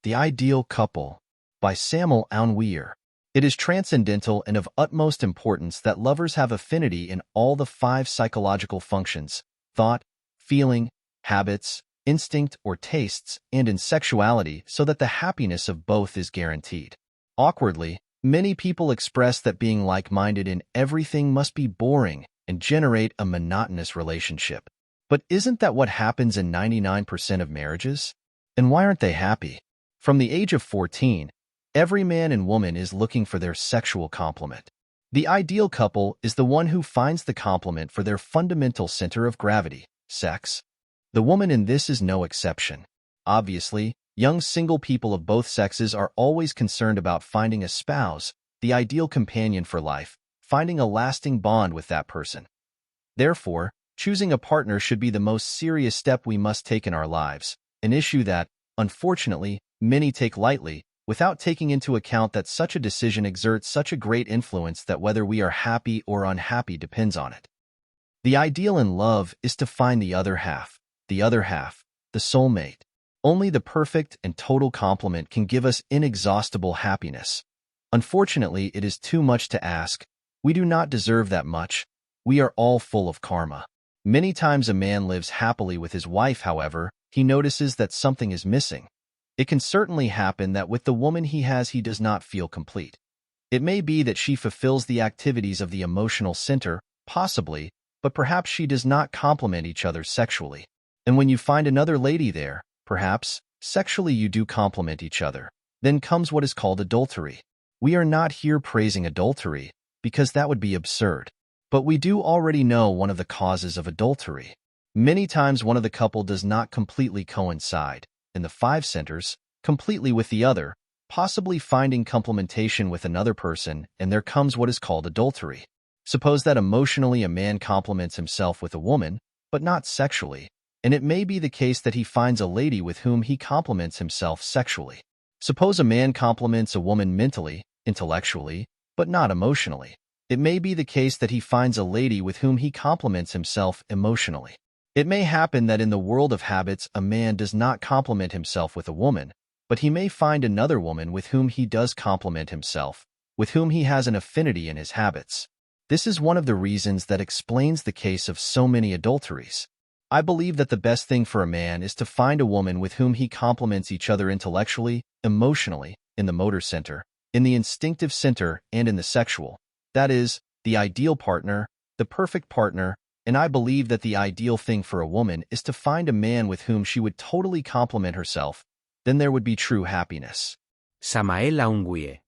The Ideal Couple by Samuel Aunweir. It is transcendental and of utmost importance that lovers have affinity in all the 5 psychological functions: thought, feeling, habits, instinct or tastes, and in sexuality, so that the happiness of both is guaranteed. Awkwardly, many people express that being like-minded in everything must be boring and generate a monotonous relationship. But isn't that what happens in 99% of marriages? And why aren't they happy? From the age of 14, every man and woman is looking for their sexual complement. The ideal couple is the one who finds the complement for their fundamental center of gravity, sex. The woman in this is no exception. Obviously, young single people of both sexes are always concerned about finding a spouse, the ideal companion for life, finding a lasting bond with that person. Therefore, choosing a partner should be the most serious step we must take in our lives, an issue that, unfortunately, many take lightly, without taking into account that such a decision exerts such a great influence that whether we are happy or unhappy depends on it. The ideal in love is to find the other half, the soulmate. Only the perfect and total complement can give us inexhaustible happiness. Unfortunately, it is too much to ask. We do not deserve that much. We are all full of karma. Many times a man lives happily with his wife, however, he notices that something is missing. It can certainly happen that with the woman he has he does not feel complete. It may be that she fulfills the activities of the emotional center, possibly, but perhaps she does not complement each other sexually. And when you find another lady there, perhaps, sexually you do complement each other. Then comes what is called adultery. We are not here praising adultery, because that would be absurd. But we do already know one of the causes of adultery. Many times one of the couple does not completely coincide, in the 5 centers, completely with the other, possibly finding complementation with another person, and there comes what is called adultery. Suppose that emotionally a man complements himself with a woman, but not sexually, and it may be the case that he finds a lady with whom he complements himself sexually. Suppose a man complements a woman mentally, intellectually, but not emotionally. It may be the case that he finds a lady with whom he complements himself emotionally. It may happen that in the world of habits a man does not complement himself with a woman, but he may find another woman with whom he does complement himself, with whom he has an affinity in his habits. This is one of the reasons that explains the case of so many adulteries. I believe that the best thing for a man is to find a woman with whom he complements each other intellectually, emotionally, in the motor center, in the instinctive center, and in the sexual. That is, the ideal partner, the perfect partner, and I believe that the ideal thing for a woman is to find a man with whom she would totally complement herself. Then there would be true happiness. Samael Aunweir